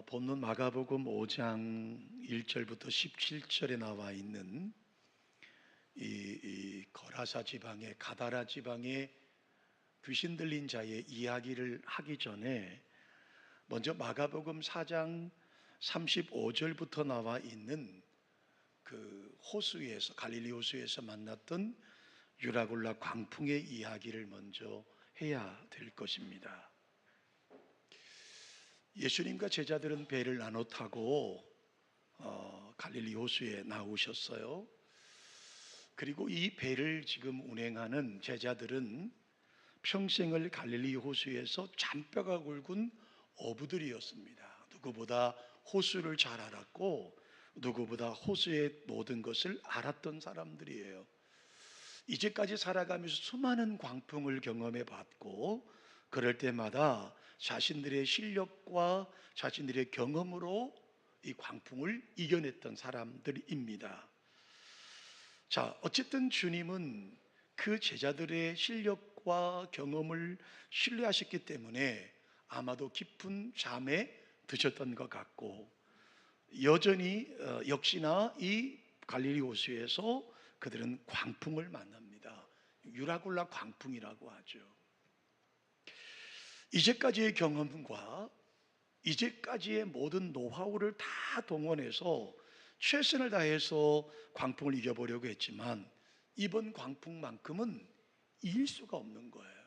본문 마가복음 5장 1절부터 17절에 나와 있는 이 거라사 지방의 가다라 지방의 귀신 들린 자의 이야기를 하기 전에 먼저 마가복음 4장 35절부터 나와 있는 그 호수에서 갈릴리 호수에서 만났던 유라굴라 광풍의 이야기를 먼저 해야 될 것입니다. 예수님과 제자들은 배를 나눠 타고 갈릴리 호수에 나오셨어요. 그리고 이 배를 지금 운행하는 제자들은 평생을 갈릴리 호수에서 잔뼈가 굵은 어부들이었습니다. 누구보다 호수를 잘 알았고 누구보다 호수의 모든 것을 알았던 사람들이에요. 이제까지 살아가면서 수많은 광풍을 경험해 봤고 그럴 때마다 자신들의 실력과 자신들의 경험으로 이 광풍을 이겨냈던 사람들입니다. 자, 어쨌든 주님은 그 제자들의 실력과 경험을 신뢰하셨기 때문에 아마도 깊은 잠에 드셨던 것 같고 여전히 역시나 이 갈릴리 호수에서 그들은 광풍을 만납니다. 유라굴라 광풍이라고 하죠. 이제까지의 경험과 이제까지의 모든 노하우를 다 동원해서 최선을 다해서 광풍을 이겨보려고 했지만 이번 광풍만큼은 이길 수가 없는 거예요.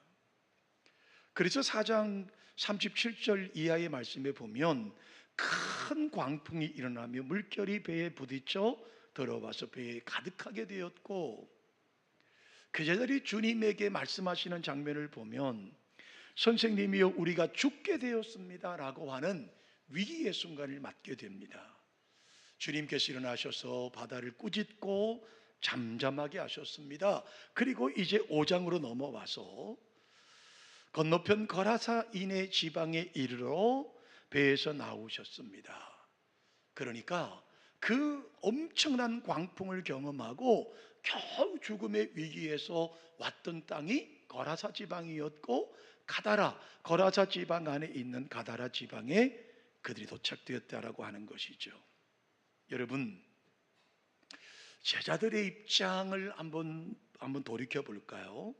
그래서 4장 37절 이하의 말씀에 보면 큰 광풍이 일어나며 물결이 배에 부딪혀 들어와서 배에 가득하게 되었고 그 제자들이 주님에게 말씀하시는 장면을 보면 선생님이여 우리가 죽게 되었습니다 라고 하는 위기의 순간을 맞게 됩니다. 주님께서 일어나셔서 바다를 꾸짖고 잠잠하게 하셨습니다. 그리고 이제 5장으로 넘어와서 건너편 거라사 이내 지방에 이르러 배에서 나오셨습니다. 그러니까 그 엄청난 광풍을 경험하고 겨우 죽음의 위기에서 왔던 땅이 거라사 지방이었고 거라사 지방 안에 있는 가다라 지방에 그들이 도착되었다라고 하는 것이죠. 여러분, 제자들의 입장을 한번 돌이켜 볼까요?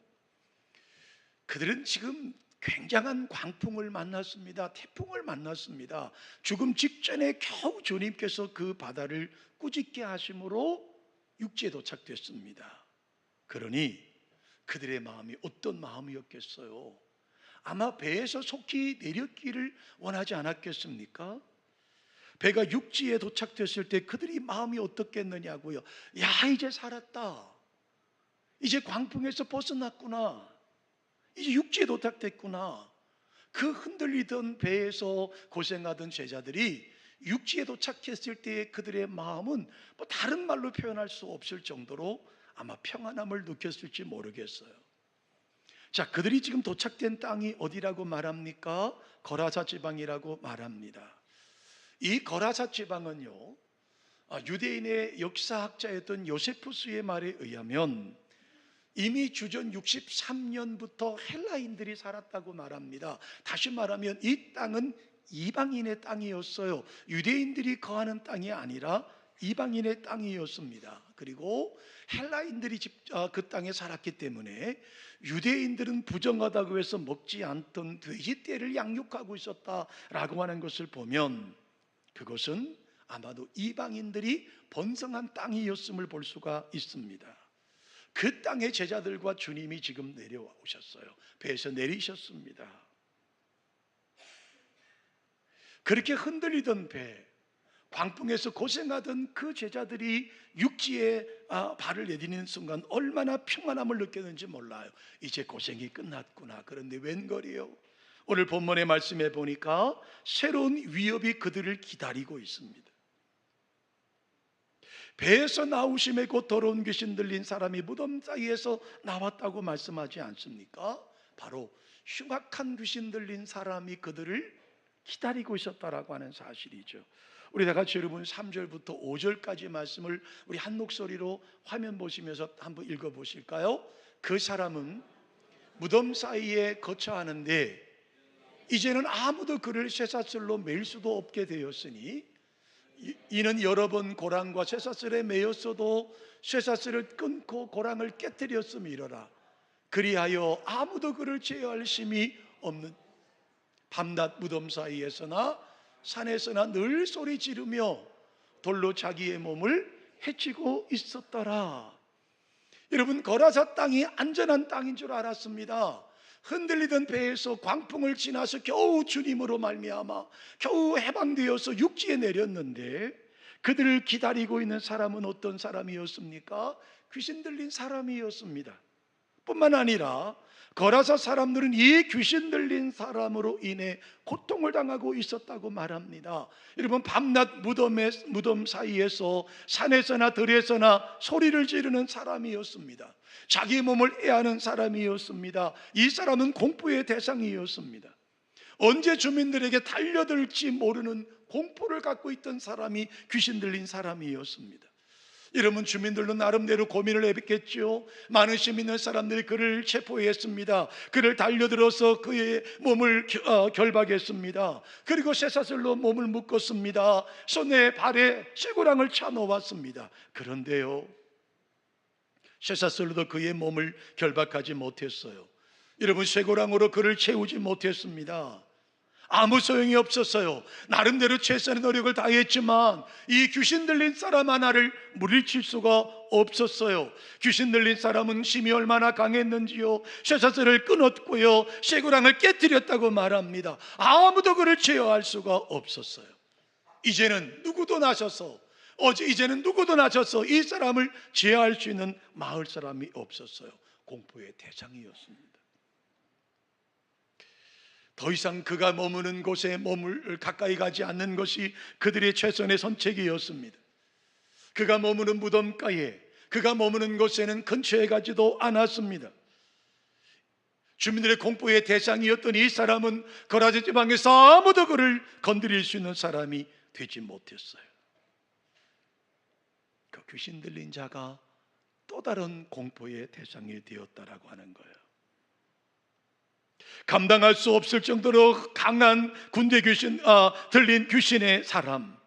그들은 지금 굉장한 광풍을 만났습니다. 태풍을 만났습니다. 죽음 직전에 겨우 주님께서 그 바다를 꾸짖게 하심으로 육지에 도착됐습니다. 그러니 그들의 마음이 어떤 마음이었겠어요? 아마 배에서 속히 내렸기를 원하지 않았겠습니까? 배가 육지에 도착됐을 때 그들이 마음이 어떻겠느냐고요. 야, 이제 살았다. 이제 광풍에서 벗어났구나. 이제 육지에 도착됐구나. 그 흔들리던 배에서 고생하던 제자들이 육지에 도착했을 때 그들의 마음은 뭐 다른 말로 표현할 수 없을 정도로 아마 평안함을 느꼈을지 모르겠어요. 자, 그들이 지금 도착된 땅이 어디라고 말합니까? 거라사 지방이라고 말합니다. 이 거라사 지방은요, 유대인의 역사학자였던 요세푸스의 말에 의하면 이미 주전 63년부터 헬라인들이 살았다고 말합니다. 다시 말하면 이 땅은 이방인의 땅이었어요. 유대인들이 거하는 땅이 아니라 이방인의 땅이었습니다. 그리고 헬라인들이 그 땅에 살았기 때문에 유대인들은 부정하다고 해서 먹지 않던 돼지떼를 양육하고 있었다라고 하는 것을 보면 그것은 아마도 이방인들이 번성한 땅이었음을 볼 수가 있습니다. 그 땅에 제자들과 주님이 지금 내려오셨어요. 배에서 내리셨습니다. 그렇게 흔들리던 배, 광풍에서 고생하던 그 제자들이 육지에 발을 내디는 순간 얼마나 평안함을 느꼈는지 몰라요. 이제 고생이 끝났구나. 그런데 웬걸이요? 오늘 본문의 말씀에 보니까 새로운 위협이 그들을 기다리고 있습니다. 배에서 나오심에 곧 더러운 귀신 들린 사람이 무덤 사이에서 나왔다고 말씀하지 않습니까? 바로 흉악한 귀신 들린 사람이 그들을 기다리고 있었다라고 하는 사실이죠. 우리 다 같이 여러분 3절부터 5절까지 말씀을 우리 한 목소리로 화면 보시면서 한번 읽어보실까요? 그 사람은 무덤 사이에 거처하는데 이제는 아무도 그를 쇠사슬로 매일 수도 없게 되었으니 이는 여러 번 고랑과 쇠사슬에 매였어도 쇠사슬을 끊고 고랑을 깨뜨렸음이로라. 그리하여 아무도 그를 제어할 힘이 없는 밤낮 무덤 사이에서나 산에서나 늘 소리 지르며 돌로 자기의 몸을 해치고 있었더라. 여러분, 거라사 땅이 안전한 땅인 줄 알았습니다. 흔들리던 배에서 광풍을 지나서 겨우 주님으로 말미암아 겨우 해방되어서 육지에 내렸는데, 그들을 기다리고 있는 사람은 어떤 사람이었습니까? 귀신 들린 사람이었습니다. 뿐만 아니라 거라사 사람들은 이 귀신 들린 사람으로 인해 고통을 당하고 있었다고 말합니다. 여러분, 밤낮 무덤 사이에서 산에서나 들에서나 소리를 지르는 사람이었습니다. 자기 몸을 애하는 사람이었습니다. 이 사람은 공포의 대상이었습니다. 언제 주민들에게 달려들지 모르는 공포를 갖고 있던 사람이 귀신 들린 사람이었습니다. 여러분, 주민들도 나름대로 고민을 해봤겠죠. 많은 시민의 사람들이 그를 체포했습니다. 그를 달려들어서 그의 몸을 결박했습니다. 그리고 쇠사슬로 몸을 묶었습니다. 손에 발에 쇠고랑을 차놓았습니다. 그런데요, 쇠사슬로도 그의 몸을 결박하지 못했어요. 여러분, 쇠고랑으로 그를 채우지 못했습니다. 아무 소용이 없었어요. 나름대로 최선의 노력을 다했지만 이 귀신 들린 사람 하나를 물리칠 수가 없었어요. 귀신 들린 사람은 힘이 얼마나 강했는지요, 쇠사슬을 끊었고요, 쇠고랑을 깨뜨렸다고 말합니다. 아무도 그를 제어할 수가 없었어요. 이제는 누구도 나서서 이 사람을 제어할 수 있는 마을 사람이 없었어요. 공포의 대상이었습니다. 더 이상 그가 머무는 곳에 몸을 가까이 가지 않는 것이 그들의 최선의 선책이었습니다. 그가 머무는 무덤가에, 그가 머무는 곳에는 근처에 가지도 않았습니다. 주민들의 공포의 대상이었던 이 사람은 거라사 지방에서 아무도 그를 건드릴 수 있는 사람이 되지 못했어요. 그 귀신 들린 자가 또 다른 공포의 대상이 되었다라고 하는 거예요. 감당할 수 없을 정도로 강한 군대 귀신, 들린 귀신의 사람,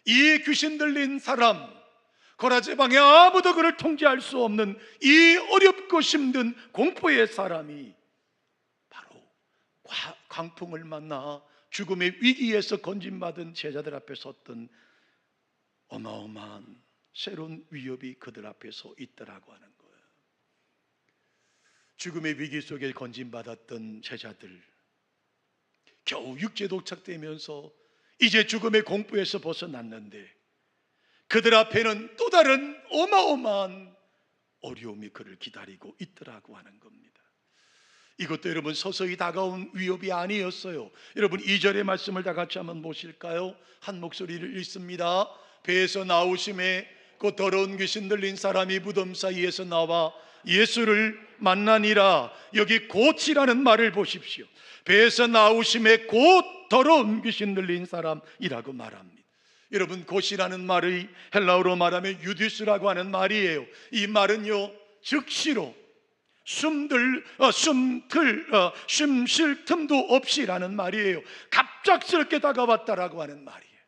이 귀신 들린 사람, 거라지방에 아무도 그를 통제할 수 없는 이 어렵고 힘든 공포의 사람이 바로 광풍을 만나 죽음의 위기에서 건진받은 제자들 앞에 섰던 어마어마한 새로운 위협이 그들 앞에 서 있더라고 하는 거예요. 죽음의 위기 속에 건진받았던 제자들, 겨우 육지에 도착되면서 이제 죽음의 공포에서 벗어났는데 그들 앞에는 또 다른 어마어마한 어려움이 그를 기다리고 있더라고 하는 겁니다. 이것도 여러분 서서히 다가온 위협이 아니었어요. 여러분 2절의 말씀을 다 같이 한번 보실까요? 한 목소리를 읽습니다. 배에서 나오심에 곧 더러운 귀신 들린 사람이 무덤 사이에서 나와 예수를 만나니라. 여기 곧이라는 말을 보십시오. 배에서 나오심에 곧 더러운 귀신 들린 사람이라고 말합니다. 여러분, 곧이라는 말의 헬라어로 말하면 유디스라고 하는 말이에요. 이 말은요, 즉시로 숨 쉴 틈도 없이라는 말이에요. 갑작스럽게 다가왔다라고 하는 말이에요.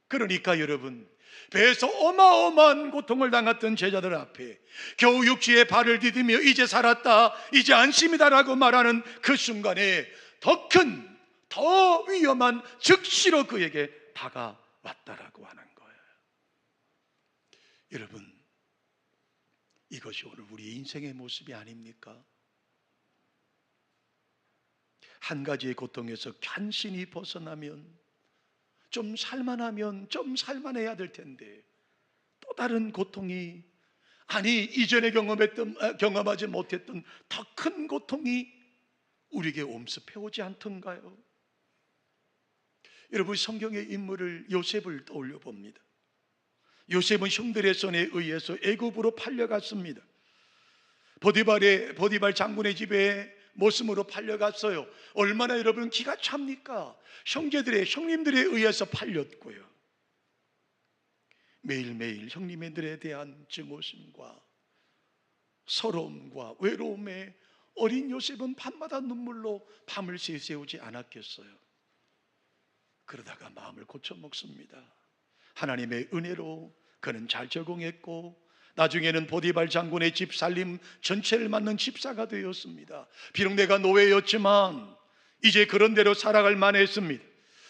그러니까 여러분, 배에서 어마어마한 고통을 당했던 제자들 앞에 겨우 육지에 발을 디디며 이제 살았다, 이제 안심이다라고 말하는 그 순간에 더 큰, 더 위험한 즉시로 그에게 다가왔다라고 하는 거예요. 여러분, 이것이 오늘 우리의 인생의 모습이 아닙니까? 한 가지의 고통에서 간신히 벗어나면, 좀 살만하면 좀 살만해야 될 텐데 또 다른 고통이, 아니 이전에 경험하지 못했던 더 큰 고통이 우리에게 엄습해오지 않던가요? 여러분, 성경의 인물을 요셉을 떠올려 봅니다. 요셉은 형들의 손에 의해서 애굽으로 팔려갔습니다. 보디발 장군의 집에 모습으로 팔려갔어요. 얼마나 여러분 기가 찹니까? 형님들에 의해서 팔렸고요. 매일매일 형님들에 대한 증오심과 서러움과 외로움에 어린 요셉은 밤마다 눈물로 밤을 새우지 않았겠어요? 그러다가 마음을 고쳐 먹습니다. 하나님의 은혜로 그는 잘 적응했고 나중에는 보디발 장군의 집 살림 전체를 맡는 집사가 되었습니다. 비록 내가 노예였지만 이제 그런 대로 살아갈 만했습니다.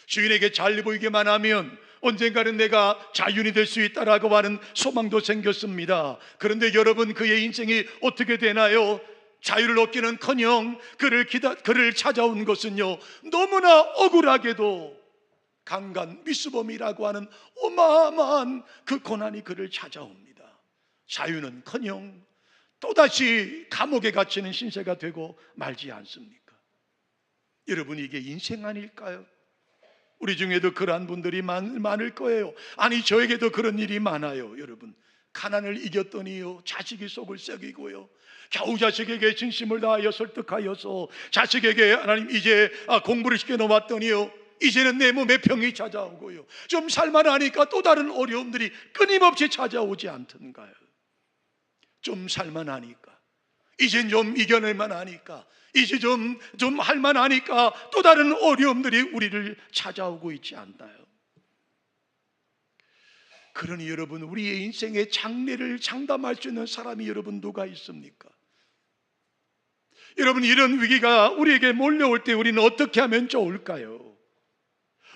주인에게 잘 보이기만 하면 언젠가는 내가 자유인이 될 수 있다라고 하는 소망도 생겼습니다. 그런데 여러분, 그의 인생이 어떻게 되나요? 자유를 얻기는커녕 그를 찾아온 것은요, 너무나 억울하게도 강간 미수범이라고 하는 어마어마한 그 고난이 그를 찾아옵니다. 자유는커녕 또다시 감옥에 갇히는 신세가 되고 말지 않습니까? 여러분, 이게 인생 아닐까요? 우리 중에도 그러한 분들이 많을 거예요. 아니, 저에게도 그런 일이 많아요. 여러분, 가난을 이겼더니요, 자식이 속을 썩이고요, 겨우 자식에게 진심을 다하여 설득하여서 자식에게 하나님 이제 공부를 시켜놓았더니요, 이제는 내 몸에 병이 찾아오고요, 좀 살만하니까 또 다른 어려움들이 끊임없이 찾아오지 않던가요? 좀 살만하니까, 이젠 좀 이겨낼만 하니까, 이제 좀 할만하니까 또 다른 어려움들이 우리를 찾아오고 있지 않나요? 그러니 여러분, 우리의 인생의 장래를 장담할 수 있는 사람이 여러분 누가 있습니까? 여러분, 이런 위기가 우리에게 몰려올 때 우리는 어떻게 하면 좋을까요?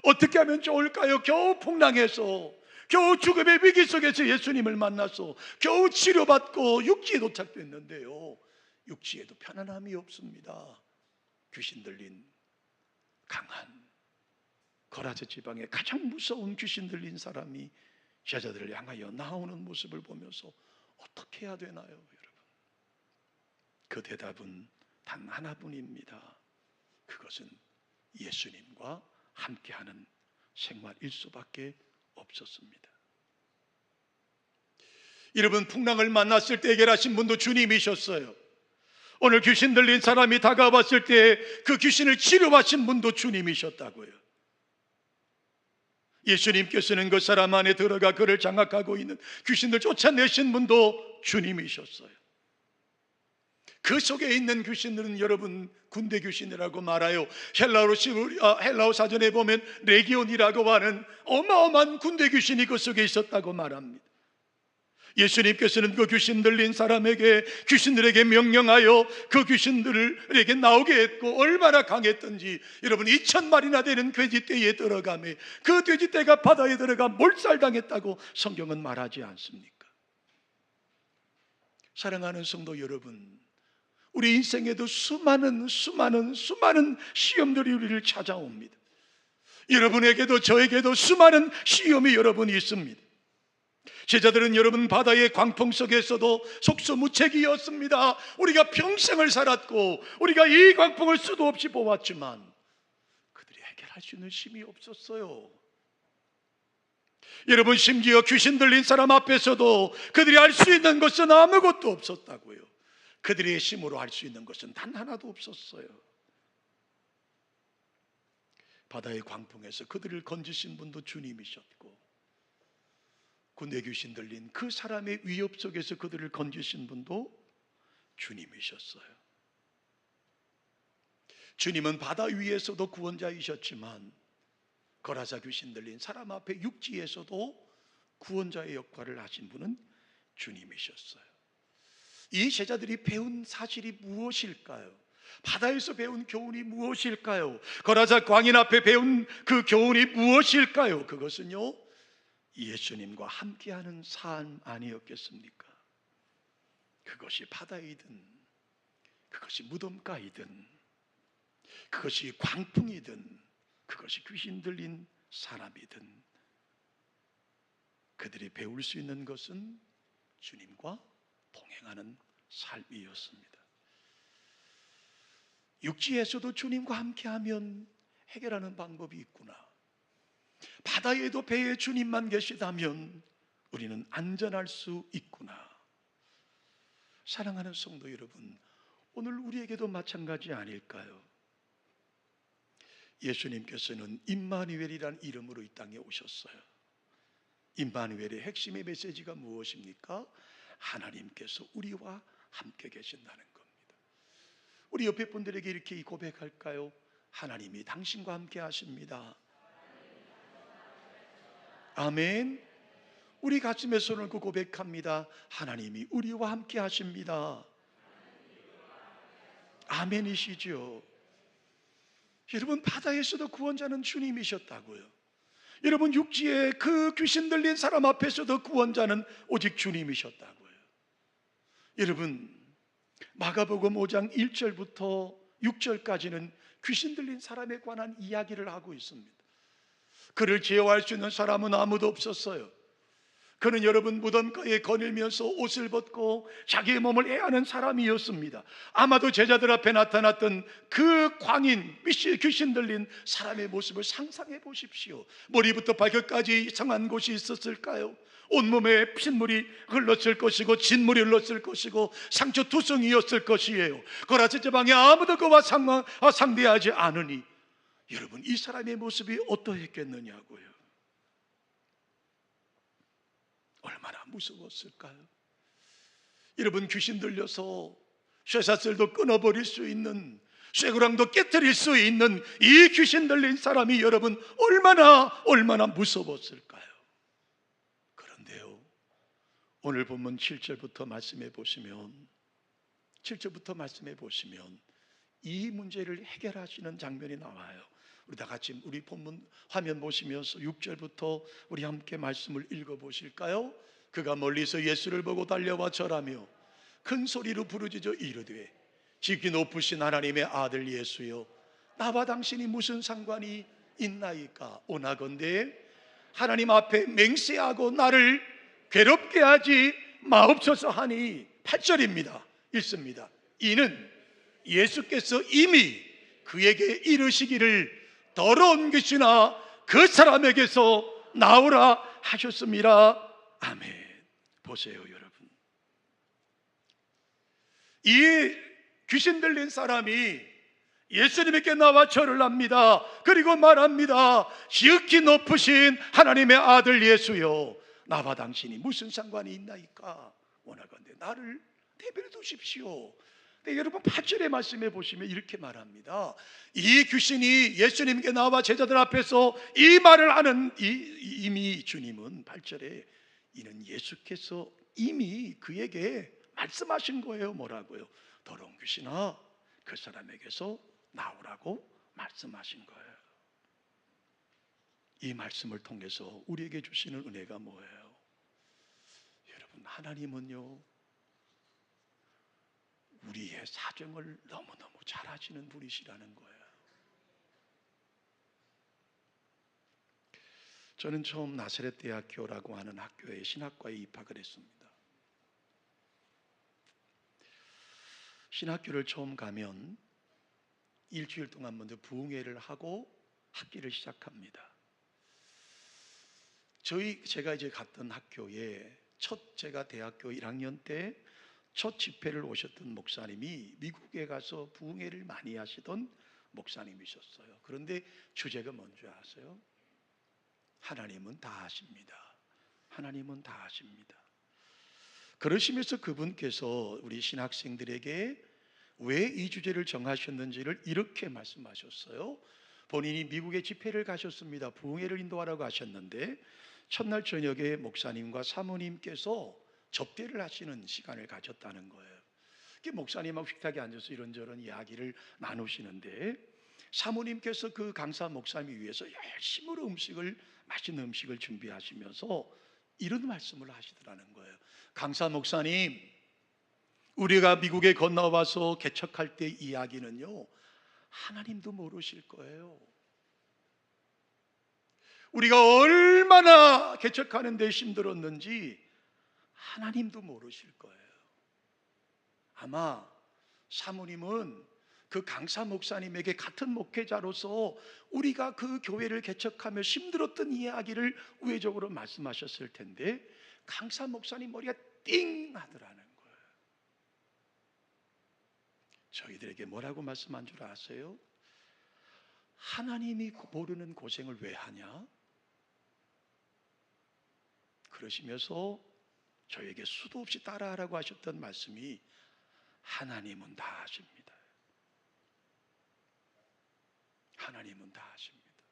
어떻게 하면 좋을까요? 겨우 풍랑해서, 겨우 죽음의 위기 속에서 예수님을 만나서 겨우 치료받고 육지에 도착됐는데요, 육지에도 편안함이 없습니다. 귀신 들린 강한 거라세 지방의 가장 무서운 귀신 들린 사람이 제자들을 향하여 나오는 모습을 보면서 어떻게 해야 되나요, 여러분? 그 대답은 단 하나뿐입니다. 그것은 예수님과 함께하는 생활일 수밖에 없었습니다. 여러분, 풍랑을 만났을 때 해결하신 분도 주님이셨어요. 오늘 귀신 들린 사람이 다가왔을 때 그 귀신을 치료하신 분도 주님이셨다고요. 예수님께서는 그 사람 안에 들어가 그를 장악하고 있는 귀신들 쫓아내신 분도 주님이셨어요. 그 속에 있는 귀신들은 여러분 군대 귀신이라고 말아요. 헬라어 사전에 보면 레기온이라고 하는 어마어마한 군대 귀신이 그 속에 있었다고 말합니다. 예수님께서는 그 귀신 들린 사람에게, 귀신들에게 명령하여 그 귀신들에게 나오게 했고, 얼마나 강했던지 여러분, 2,000마리나 되는 돼지떼에 들어가며 그 돼지떼가 바다에 들어가 몰살당했다고 성경은 말하지 않습니까? 사랑하는 성도 여러분, 우리 인생에도 수많은 시험들이 우리를 찾아옵니다. 여러분에게도 저에게도 수많은 시험이 여러분이 있습니다. 제자들은 여러분 바다의 광풍 속에서도 속수무책이었습니다. 우리가 평생을 살았고 우리가 이 광풍을 수도 없이 보았지만 그들이 해결할 수 있는 힘이 없었어요. 여러분, 심지어 귀신 들린 사람 앞에서도 그들이 할 수 있는 것은 아무것도 없었다고요. 그들의 힘으로 할 수 있는 것은 단 하나도 없었어요. 바다의 광풍에서 그들을 건지신 분도 주님이셨고, 군대 귀신 들린 그 사람의 위협 속에서 그들을 건지신 분도 주님이셨어요. 주님은 바다 위에서도 구원자이셨지만 거라사 귀신 들린 사람 앞에 육지에서도 구원자의 역할을 하신 분은 주님이셨어요. 이 제자들이 배운 사실이 무엇일까요? 바다에서 배운 교훈이 무엇일까요? 거라사 광인 앞에 배운 그 교훈이 무엇일까요? 그것은요, 예수님과 함께하는 삶 아니었겠습니까? 그것이 바다이든, 그것이 무덤가이든, 그것이 광풍이든, 그것이 귀신 들린 사람이든, 그들이 배울 수 있는 것은 주님과 동행하는 삶이었습니다. 육지에서도 주님과 함께하면 해결하는 방법이 있구나. 바다에도 배에 주님만 계시다면 우리는 안전할 수 있구나. 사랑하는 성도 여러분, 오늘 우리에게도 마찬가지 아닐까요? 예수님께서는 임마누엘이라는 이름으로 이 땅에 오셨어요. 임마누엘의 핵심의 메시지가 무엇입니까? 하나님께서 우리와 함께 계신다는 겁니다. 우리 옆에 분들에게 이렇게 고백할까요? 하나님이 당신과 함께 하십니다. 아멘. 우리 가슴에 손을 얹고 고백합니다. 하나님이 우리와 함께 하십니다. 아멘이시죠? 여러분, 바다에서도 구원자는 주님이셨다고요. 여러분, 육지에 그 귀신 들린 사람 앞에서도 구원자는 오직 주님이셨다고요. 여러분, 마가복음 5장 1절부터 6절까지는 귀신 들린 사람에 관한 이야기를 하고 있습니다. 그를 제어할 수 있는 사람은 아무도 없었어요. 그는 여러분 무덤가에 거닐면서 옷을 벗고 자기의 몸을 애하는 사람이었습니다. 아마도 제자들 앞에 나타났던 그 광인, 귀신 들린 사람의 모습을 상상해 보십시오. 머리부터 발끝까지 이상한 곳이 있었을까요? 온몸에 핏물이 흘렀을 것이고 진물이 흘렀을 것이고 상처 투성이었을 것이에요. 거라세 제방에 아무도 그와 상대하지 않으니 여러분, 이 사람의 모습이 어떠했겠느냐고요. 얼마나 무서웠을까요? 여러분, 귀신 들려서 쇠사슬도 끊어버릴 수 있는, 쇠고랑도 깨뜨릴 수 있는 이 귀신 들린 사람이 여러분 얼마나 무서웠을까요? 그런데요, 오늘 본문 7절부터 말씀해 보시면 이 문제를 해결하시는 장면이 나와요. 우리 다 같이 우리 본문 화면 보시면서 6절부터 우리 함께 말씀을 읽어보실까요? 그가 멀리서 예수를 보고 달려와 절하며 큰 소리로 부르짖어 이르되 지극히 높으신 하나님의 아들 예수여, 나와 당신이 무슨 상관이 있나이까? 오나건대 하나님 앞에 맹세하고 나를 괴롭게 하지 마옵소서 하니. 8절입니다. 읽습니다. 이는 예수께서 이미 그에게 이르시기를 더러운 귀신아 그 사람에게서 나오라 하셨습니다. 아멘. 보세요 여러분, 이 귀신 들린 사람이 예수님께 나와 절을 합니다. 그리고 말합니다. 지극히 높으신 하나님의 아들 예수여, 나와 당신이 무슨 상관이 있나이까? 원하건대 나를 내버려 두십시오. 네, 여러분 8절의 말씀해 보시면 이렇게 말합니다. 이 귀신이 예수님께 나와 제자들 앞에서 이 말을 하는 이미 주님은 8절에 이는 예수께서 이미 그에게 말씀하신 거예요. 뭐라고요? 더러운 귀신아 그 사람에게서 나오라고 말씀하신 거예요. 이 말씀을 통해서 우리에게 주시는 은혜가 뭐예요? 여러분, 하나님은요 우리의 사정을 너무너무 잘 아시는 분이시라는 거예요. 저는 처음 나사렛 대학교라고 하는 학교에 신학과에 입학을 했습니다. 신학교를 처음 가면 일주일 동안 먼저 부흥회를 하고 학기를 시작합니다. 제가 이제 갔던 학교에 제가 대학교 1학년 때 첫 집회를 오셨던 목사님이 미국에 가서 부흥회를 많이 하시던 목사님이셨어요. 그런데 주제가 뭔지 아세요? 하나님은 다 아십니다. 하나님은 다 아십니다. 그러시면서 그분께서 우리 신학생들에게 왜 이 주제를 정하셨는지를 이렇게 말씀하셨어요. 본인이 미국에 집회를 가셨습니다. 부흥회를 인도하라고 하셨는데 첫날 저녁에 목사님과 사모님께서 접대를 하시는 시간을 가졌다는 거예요. 목사님하고 식탁에 앉아서 이런저런 이야기를 나누시는데 사모님께서 그 강사 목사님을 위해서 열심으로 맛있는 음식을 준비하시면서 이런 말씀을 하시더라는 거예요. 강사 목사님, 우리가 미국에 건너와서 개척할 때 이야기는요 하나님도 모르실 거예요. 우리가 얼마나 개척하는 데 힘들었는지 하나님도 모르실 거예요. 아마 사모님은 그 강사 목사님에게 같은 목회자로서 우리가 그 교회를 개척하며 힘들었던 이야기를 우회적으로 말씀하셨을 텐데 강사 목사님 머리가 띵 하더라는 거예요. 저희들에게 뭐라고 말씀한 줄 아세요? 하나님이 모르는 고생을 왜 하냐? 그러시면서 저에게 수도 없이 따라하라고 하셨던 말씀이 하나님은 다 아십니다. 하나님은 다 아십니다.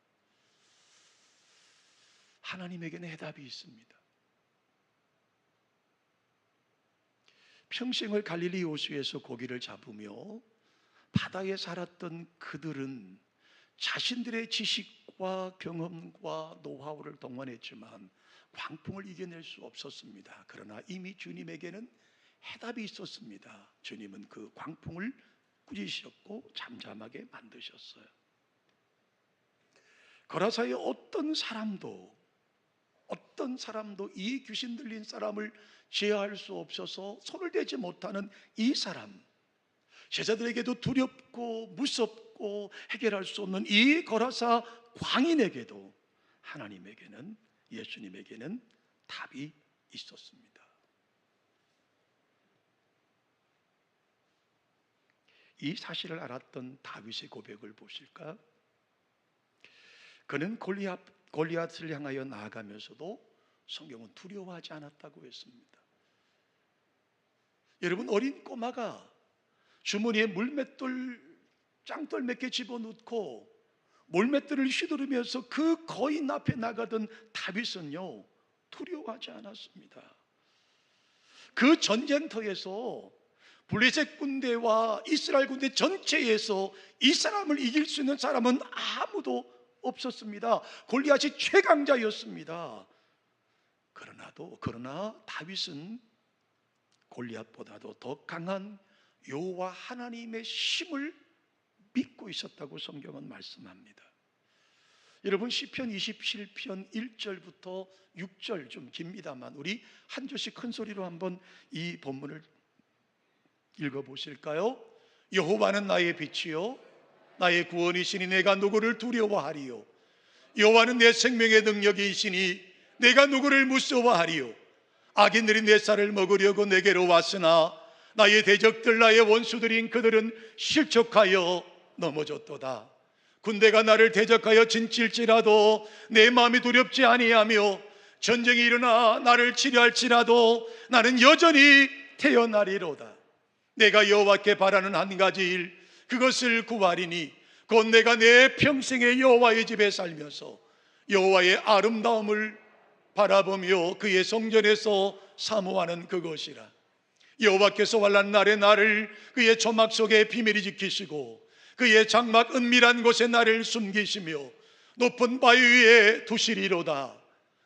하나님에게는 해답이 있습니다. 평생을 갈릴리 호수에서 고기를 잡으며 바다에 살았던 그들은 자신들의 지식과 경험과 노하우를 동원했지만 광풍을 이겨낼 수 없었습니다. 그러나 이미 주님에게는 해답이 있었습니다. 주님은 그 광풍을 꾸짖으셨고 잠잠하게 만드셨어요. 거라사의 어떤 사람도 이 귀신 들린 사람을 제어할 수 없어서 손을 대지 못하는 이 사람, 제자들에게도 두렵고 무섭고 해결할 수 없는 이 거라사 광인에게도 하나님에게는, 예수님에게는 답이 있었습니다. 이 사실을 알았던 다윗의 고백을 보실까? 그는 골리앗을 향하여 나아가면서도 성경은 두려워하지 않았다고 했습니다. 여러분, 어린 꼬마가 주머니에 물맷돌, 짱돌 몇 개 집어넣고 물맷돌을 휘두르면서 그 거인 앞에 나가던 다윗은요, 두려워하지 않았습니다. 그 전쟁터에서 블레셋 군대와 이스라엘 군대 전체에서 이 사람을 이길 수 있는 사람은 아무도 없었습니다. 골리앗이 최강자였습니다. 그러나 다윗은 골리앗보다도 더 강한 여호와 하나님의 힘을 믿고 있었다고 성경은 말씀합니다. 여러분, 시편 27편 1절부터 6절, 좀 깁니다만 우리 한 절씩 큰 소리로 한번 이 본문을 읽어보실까요? 여호와는 나의 빛이요 나의 구원이시니 내가 누구를 두려워하리요. 여호와는 내 생명의 능력이시니 내가 누구를 무서워하리요. 악인들이 내 살을 먹으려고 내게로 왔으나 나의 대적들, 나의 원수들인 그들은 실족하여 넘어졌도다. 군대가 나를 대적하여 진칠지라도 내 마음이 두렵지 아니하며 전쟁이 일어나 나를 치려할지라도 나는 여전히 태어나리로다. 내가 여호와께 바라는 한 가지 일, 그것을 구하리니 곧 내가 내 평생에 여호와의 집에 살면서 여호와의 아름다움을 바라보며 그의 성전에서 사모하는 그것이라. 여호와께서 환난 날에 나를 그의 조막 속에 비밀히 지키시고 그의 장막 은밀한 곳에 나를 숨기시며 높은 바위 위에 두시리로다.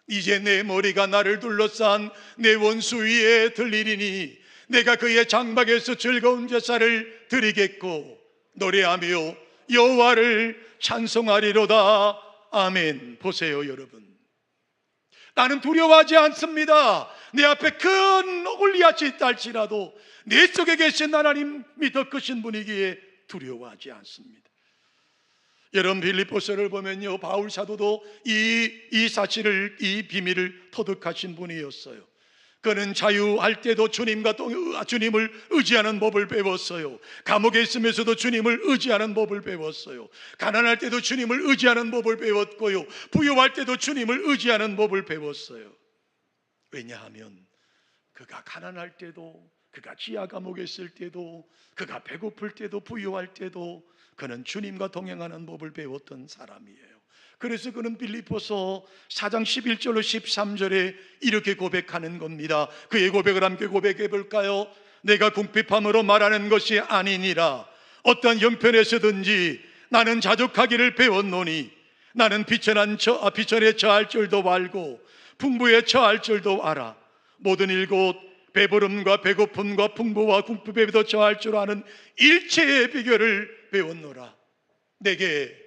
이제 내 머리가 나를 둘러싼 내 원수 위에 들리리니 내가 그의 장막에서 즐거운 제사를 드리겠고 노래하며 여호와를 찬송하리로다. 아멘. 보세요, 여러분, 나는 두려워하지 않습니다. 내 앞에 큰 골리앗이 있다 할지라도 내 속에 계신 하나님이 더 크신 분이기에 두려워하지 않습니다. 여러분, 빌립보서를 보면요, 바울 사도도 이 사실을, 이 비밀을 터득하신 분이었어요. 그는 자유할 때도 주님을 의지하는 법을 배웠어요. 감옥에 있으면서도 주님을 의지하는 법을 배웠어요. 가난할 때도 주님을 의지하는 법을 배웠고요, 부유할 때도 주님을 의지하는 법을 배웠어요. 왜냐하면 그가 가난할 때도, 그가 지하 감옥에 있을 때도, 그가 배고플 때도, 부유할 때도 그는 주님과 동행하는 법을 배웠던 사람이에요. 그래서 그는 빌립보서 4장 11절로 13절에 이렇게 고백하는 겁니다. 그의 고백을 함께 고백해 볼까요? 내가 궁핍함으로 말하는 것이 아니니라. 어떠한 형편에서든지 나는 자족하기를 배웠노니 나는 비천에 처할 줄도 알고 풍부에 처할 줄도 알아. 모든 일곧 배부름과 배고픔과 풍부와 궁핍에도 처할 줄 아는 일체의 비결을 배웠노라. 내게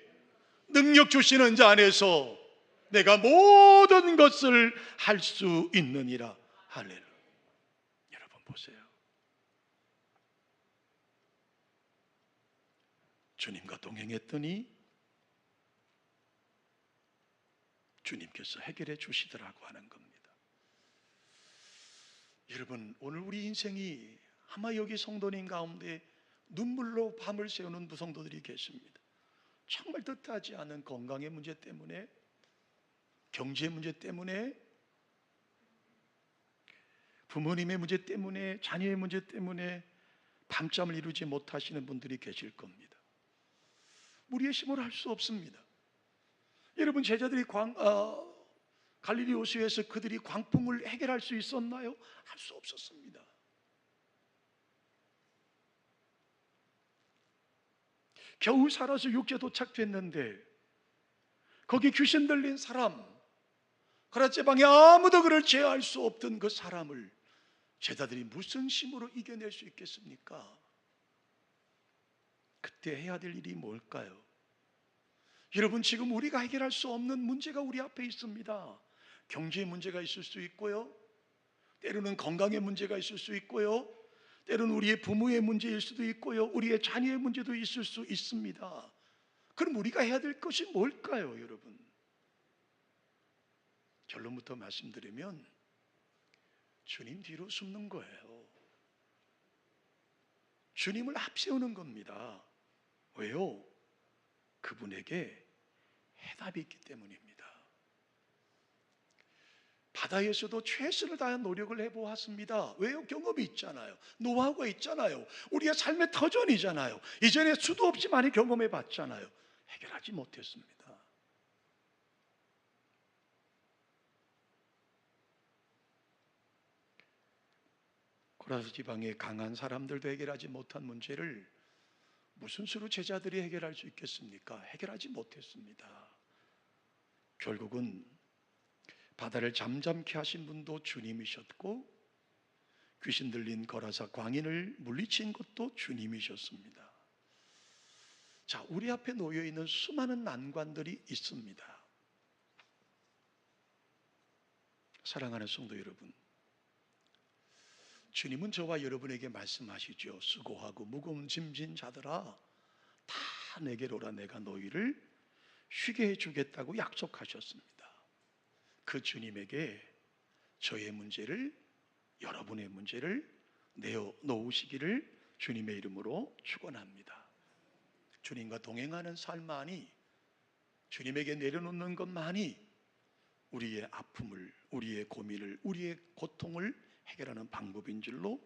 능력 주시는 자 안에서 내가 모든 것을 할 수 있느니라. 할렐루야. 여러분 보세요. 주님과 동행했더니 주님께서 해결해 주시더라고 하는 겁니다. 여러분, 오늘 우리 인생이 아마 여기 성도님 가운데 눈물로 밤을 새우는 무성도들이 계십니다. 정말 뜻하지 않은 건강의 문제 때문에, 경제 문제 때문에, 부모님의 문제 때문에, 자녀의 문제 때문에 밤잠을 이루지 못하시는 분들이 계실 겁니다. 우리의 힘으로 할 수 없습니다. 여러분, 제자들이 갈릴리 호수에서 그들이 광풍을 해결할 수 있었나요? 할 수 없었습니다. 겨우 살아서 육지에 도착됐는데 거기 귀신 들린 사람, 가라제방에 아무도 그를 제어할 수 없던 그 사람을 제자들이 무슨 힘으로 이겨낼 수 있겠습니까? 그때 해야 될 일이 뭘까요? 여러분, 지금 우리가 해결할 수 없는 문제가 우리 앞에 있습니다. 경제의 문제가 있을 수 있고요, 때로는 건강의 문제가 있을 수 있고요, 때로는 우리의 부모의 문제일 수도 있고요, 우리의 자녀의 문제도 있을 수 있습니다. 그럼 우리가 해야 될 것이 뭘까요, 여러분? 결론부터 말씀드리면 주님 뒤로 숨는 거예요. 주님을 앞세우는 겁니다. 왜요? 그분에게 해답이 있기 때문입니다. 바다에서도 최선을 다한 노력을 해보았습니다. 왜요? 경험이 있잖아요. 노하우가 있잖아요. 우리의 삶의 터전이잖아요. 이전에 수도 없이 많이 경험해 봤잖아요. 해결하지 못했습니다. 고라스 지방의 강한 사람들도 해결하지 못한 문제를 무슨 수로 제자들이 해결할 수 있겠습니까? 해결하지 못했습니다. 결국은 바다를 잠잠케 하신 분도 주님이셨고, 귀신 들린 거라사 광인을 물리친 것도 주님이셨습니다. 자, 우리 앞에 놓여 있는 수많은 난관들이 있습니다. 사랑하는 성도 여러분, 주님은 저와 여러분에게 말씀하시죠. 수고하고 무거운 짐진 자들아, 다 내게로 오라, 내가 너희를 쉬게 해주겠다고 약속하셨습니다. 그 주님에게 저의 문제를, 여러분의 문제를 내어놓으시기를 주님의 이름으로 축원합니다. 주님과 동행하는 삶만이, 주님에게 내려놓는 것만이 우리의 아픔을, 우리의 고민을, 우리의 고통을 해결하는 방법인 줄로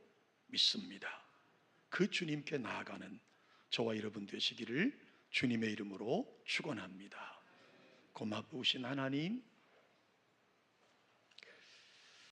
믿습니다. 그 주님께 나아가는 저와 여러분 되시기를 주님의 이름으로 축원합니다. 고마우신 하나님,